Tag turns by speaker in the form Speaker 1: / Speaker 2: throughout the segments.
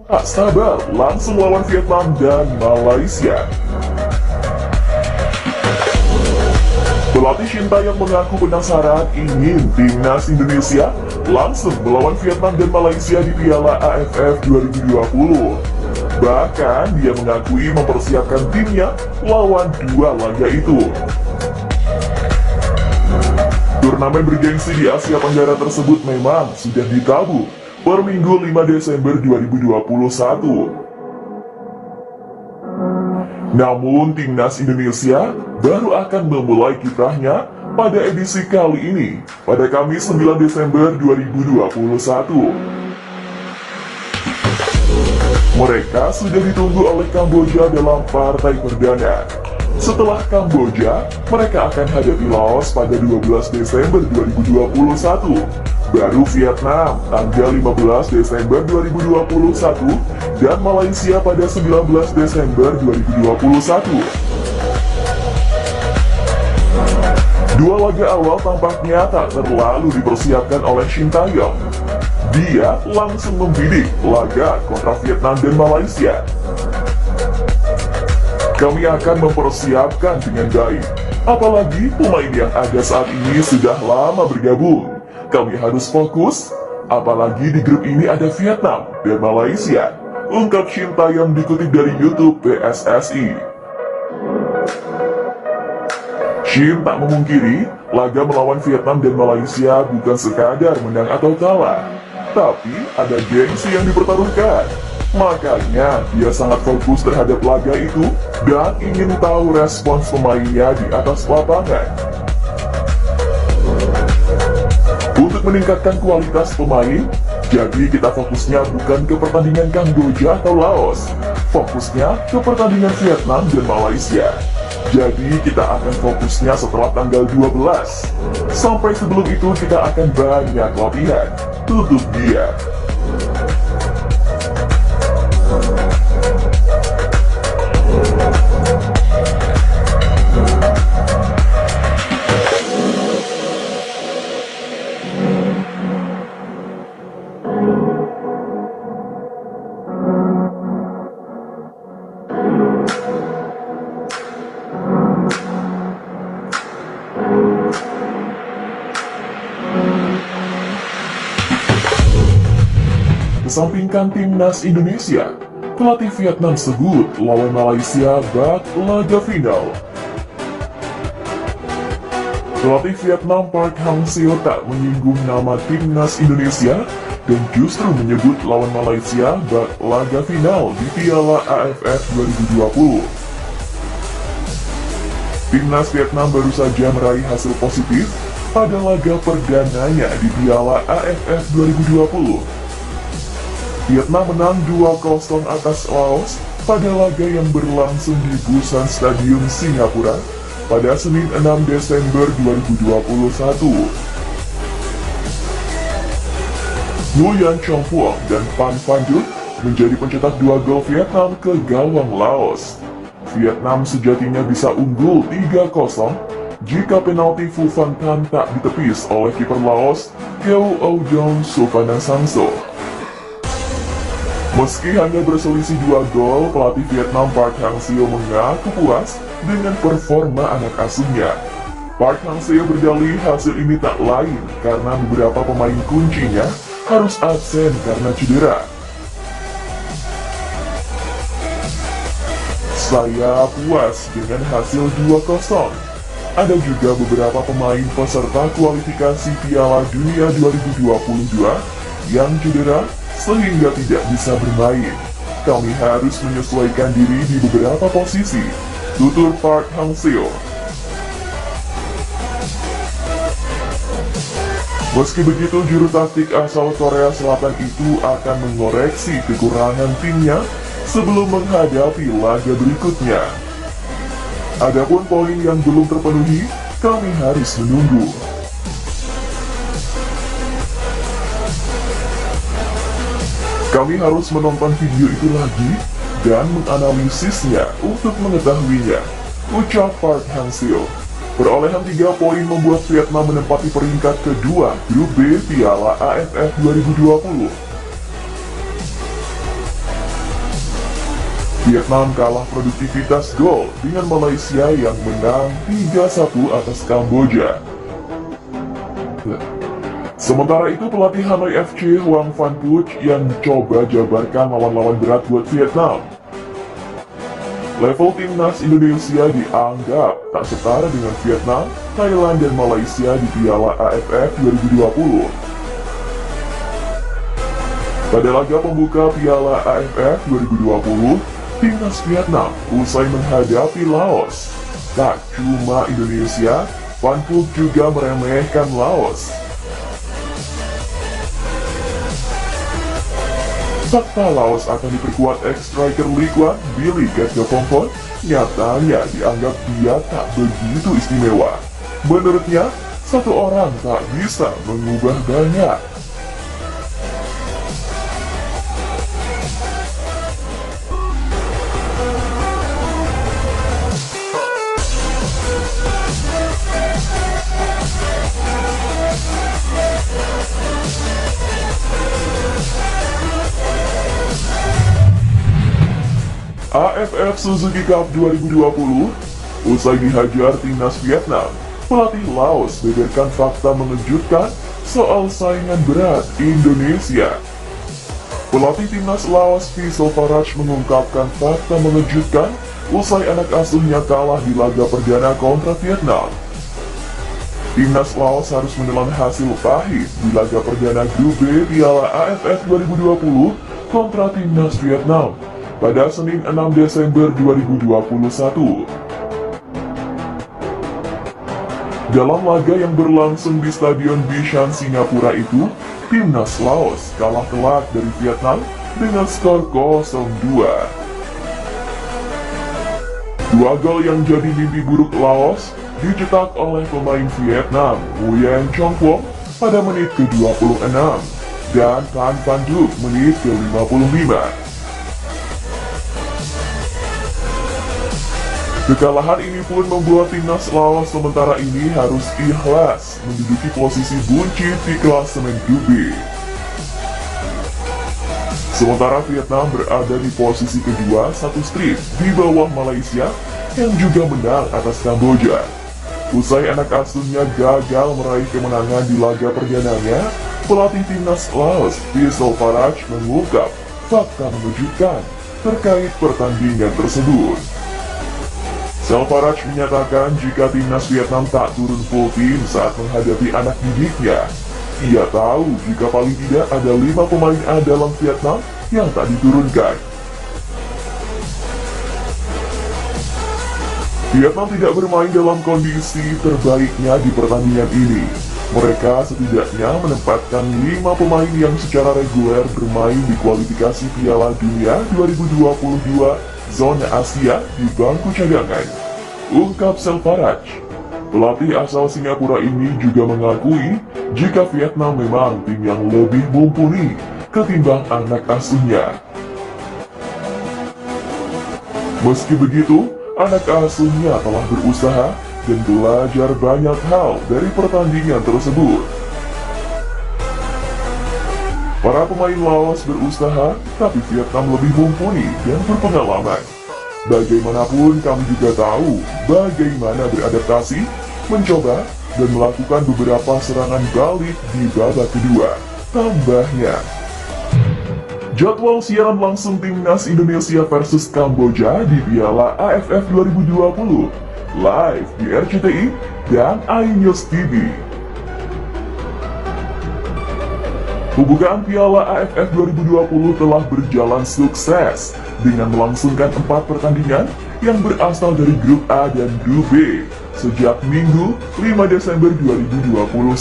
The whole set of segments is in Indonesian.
Speaker 1: Tak sabar langsung lawan Vietnam dan Malaysia. Pelatih Sintayong mengaku penasaran ingin timnas Indonesia langsung melawan Vietnam dan Malaysia di Piala AFF 2020. Bahkan dia mengakui mempersiapkan timnya lawan dua laga itu. Turnamen bergengsi di Asia Tenggara tersebut memang sudah ditabuh per Minggu 5 Desember 2021. Namun timnas Indonesia baru akan memulai kiprahnya pada edisi kali ini pada Kamis 9 Desember 2021. Mereka sudah ditunggu oleh Kamboja dalam partai perdana. Setelah Kamboja, mereka akan hadapi Laos pada 12 Desember 2021. Baru Vietnam tanggal 15 Desember 2021 dan Malaysia pada 19 Desember 2021. Dua laga awal tampaknya tak terlalu dipersiapkan oleh Sintayong. Dia langsung membidik laga kontra Vietnam dan Malaysia. Kami akan mempersiapkan dengan baik, apalagi pemain yang ada saat ini sudah lama bergabung. Kami harus fokus, apalagi di grup ini ada Vietnam dan Malaysia, ungkap Sintayong dikutip dari YouTube PSSI. Shin tak memungkiri, laga melawan Vietnam dan Malaysia bukan sekadar menang atau kalah, tapi ada gengsi yang dipertaruhkan. Makanya dia sangat fokus terhadap laga itu dan ingin tahu respons pemainnya di atas lapangan. Untuk meningkatkan kualitas pemain, jadi kita fokusnya bukan ke pertandingan Kamboja atau Laos, fokusnya ke pertandingan Vietnam dan Malaysia. Jadi kita akan fokusnya setelah tanggal 12. Sampai sebelum itu kita akan banyak latihan, tutup dia. Kesampingkan timnas Indonesia, pelatih Vietnam sebut lawan Malaysia bak laga final. Pelatih Vietnam Park Hang-seo tak menyinggung nama timnas Indonesia dan justru menyebut lawan Malaysia bak laga final di Piala AFF 2020. Timnas Vietnam baru saja meraih hasil positif pada laga perdananya di Piala AFF 2020. Vietnam menang 2-0 atas Laos pada laga yang berlangsung di Busan Stadium, Singapura pada Senin 6 Desember 2021. Nguyen Chong Phuong dan Phan Van Duc menjadi pencetak 2 gol Vietnam ke gawang Laos. Vietnam sejatinya bisa unggul 3-0 jika penalti Phu Van Tan tak ditepis oleh kiper Laos Keo Au Dong Sophanasangso. Meski hanya berselisih 2 gol, pelatih Vietnam Park Hang-seo mengaku puas dengan performa anak asuhnya. Park Hang-seo berdalih hasil ini tak lain karena beberapa pemain kuncinya harus absen karena cedera. Saya puas dengan hasil 2-0. Ada juga beberapa pemain peserta kualifikasi Piala Dunia 2022 yang cedera sehingga tidak bisa bermain. Kami harus menyesuaikan diri di beberapa posisi, tutur Park Hang-seo. Meski begitu, juru taktik asal Korea Selatan itu akan mengoreksi kekurangan timnya sebelum menghadapi laga berikutnya. Adapun poin yang belum terpenuhi, kami harus menunggu. Kami harus menonton video itu lagi dan menganalisisnya untuk mengetahuinya, ucap Park Hang-seo. Perolehan 3 poin membuat Vietnam menempati peringkat kedua Grup B Piala AFF 2020. Vietnam kalah produktivitas gol dengan Malaysia yang menang 3-1 atas Kamboja. Sementara itu pelatih Hanoi FC Hoang Van Puch yang coba jabarkan lawan-lawan berat buat Vietnam. Level timnas Indonesia dianggap tak setara dengan Vietnam, Thailand, dan Malaysia di Piala AFF 2020. Pada laga pembuka Piala AFF 2020, timnas Vietnam usai menghadapi Laos. Tak cuma Indonesia, Van Puch juga meremehkan Laos. Fakta Laos akan diperkuat ex-striker Lee Kuan, Billy Gagapongpon, nyatanya dianggap dia tak begitu istimewa. Menurutnya, satu orang tak bisa mengubah banyak. AFF Suzuki Cup 2020, usai dihajar timnas Vietnam, pelatih Laos beberkan fakta mengejutkan soal saingan berat Indonesia. Pelatih timnas Laos Faisal Faraj mengungkapkan fakta mengejutkan usai anak asuhnya kalah di laga perdana kontra Vietnam. Timnas Laos harus menelan hasil pahit di laga perdana Grup B Piala AFF 2020 kontra timnas Vietnam pada Senin 6 Desember 2021. Dalam laga yang berlangsung di Stadion Bishan, Singapura itu, timnas Laos kalah telak dari Vietnam dengan skor 0-2. Dua gol yang jadi mimpi buruk Laos dicetak oleh pemain Vietnam Nguyen Chong Quong pada menit ke-26 dan Tan Van Duc menit ke-55. Kekalahan ini pun membuat timnas Laos sementara ini harus ikhlas menduduki posisi buncit di klasemen Grup B. Sementara Vietnam berada di posisi kedua satu strip di bawah Malaysia yang juga menang atas Kamboja. Usai anak asuhnya gagal meraih kemenangan di laga perdananya, pelatih timnas Laos Faisal Faraj mengungkap fakta mengejutkan terkait pertandingan tersebut. Faraj menyatakan jika timnas Vietnam tak turun full tim saat menghadapi anak didiknya, ia tahu jika paling tidak ada 5 pemain andalan Vietnam yang tak diturunkan. Vietnam tidak bermain dalam kondisi terbaiknya di pertandingan ini. Mereka setidaknya menempatkan 5 pemain yang secara reguler bermain di kualifikasi Piala Dunia 2022 zona Asia di bangku cadangan, ungkap Faraj. Pelatih asal Singapura ini juga mengakui jika Vietnam memang tim yang lebih mumpuni ketimbang anak asuhnya. Meski begitu, anak asuhnya telah berusaha dan belajar banyak hal dari pertandingan tersebut. Para pemain Laos berusaha, tapi Vietnam lebih mumpuni dan berpengalaman. Bagaimanapun kami juga tahu bagaimana beradaptasi, mencoba, dan melakukan beberapa serangan balik di babak kedua, tambahnya. Jadwal siaran langsung timnas Indonesia versus Kamboja di Piala AFF 2020, live di RCTI dan iNews TV. Pembukaan Piala AFF 2020 telah berjalan sukses dengan melangsungkan 4 pertandingan yang berasal dari Grup A dan Grup B sejak Minggu 5 Desember 2021.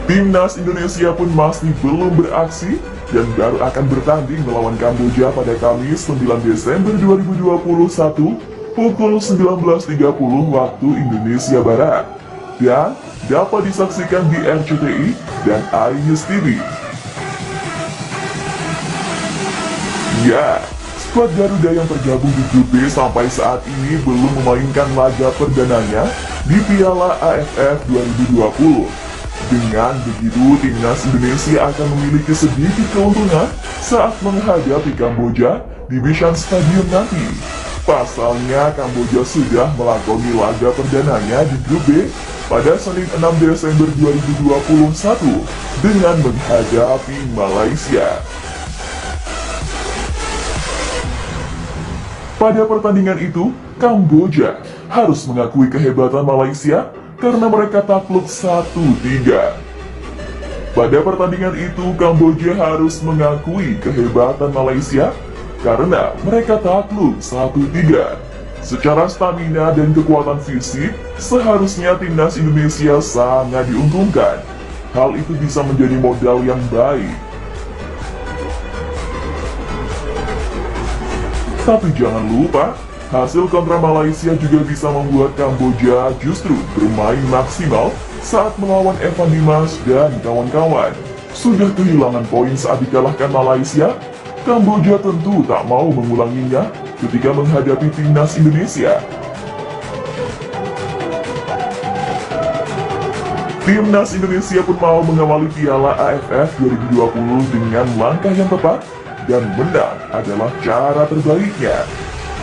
Speaker 1: Timnas Indonesia pun masih belum beraksi dan baru akan bertanding melawan Kamboja pada Kamis 9 Desember 2021 pukul 19.30 waktu Indonesia Barat dan dapat disaksikan di RCTI dan iNews TV. Ya, skuad Garuda yang tergabung di Grup B sampai saat ini belum memainkan laga perdananya di Piala AFF 2020. Dengan begitu, timnas Indonesia akan memiliki sedikit keuntungan saat menghadapi Kamboja di Bishan Stadium nanti. Pasalnya, Kamboja sudah melakoni laga perdananya di grup B pada Senin 6 Desember 2021 dengan menghadapi Malaysia. Pada pertandingan itu, Kamboja harus mengakui kehebatan Malaysia karena mereka takluk 1-3. Pada pertandingan itu, Kamboja harus mengakui kehebatan Malaysia karena mereka takluk 1-3. Secara stamina dan kekuatan fisik, seharusnya timnas Indonesia sangat diuntungkan. Hal itu bisa menjadi modal yang baik. Tapi jangan lupa, hasil kontra Malaysia juga bisa membuat Kamboja justru bermain maksimal saat melawan Evan Dimas dan kawan-kawan. Sudah kehilangan poin saat dikalahkan Malaysia, Kamboja tentu tak mau mengulanginya ketika menghadapi timnas Indonesia. Timnas Indonesia pun mau mengawali Piala AFF 2020 dengan langkah yang tepat, dan menang adalah cara terbaiknya.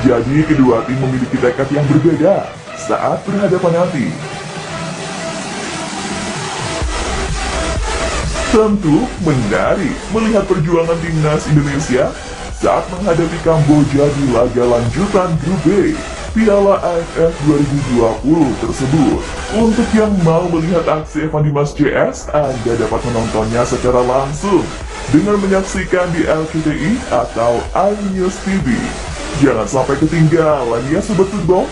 Speaker 1: Jadi kedua tim memiliki tekad yang berbeda saat berhadapan nanti. Tentu menarik melihat perjuangan timnas Indonesia saat menghadapi Kamboja di laga lanjutan grup B Piala AFF 2020 tersebut. Untuk yang mau melihat aksi Evan Dimas CS, Anda dapat menontonnya secara langsung dengan menyaksikan di RCTI atau iNews TV. Jangan sampai ketinggalan ya Sobat Football.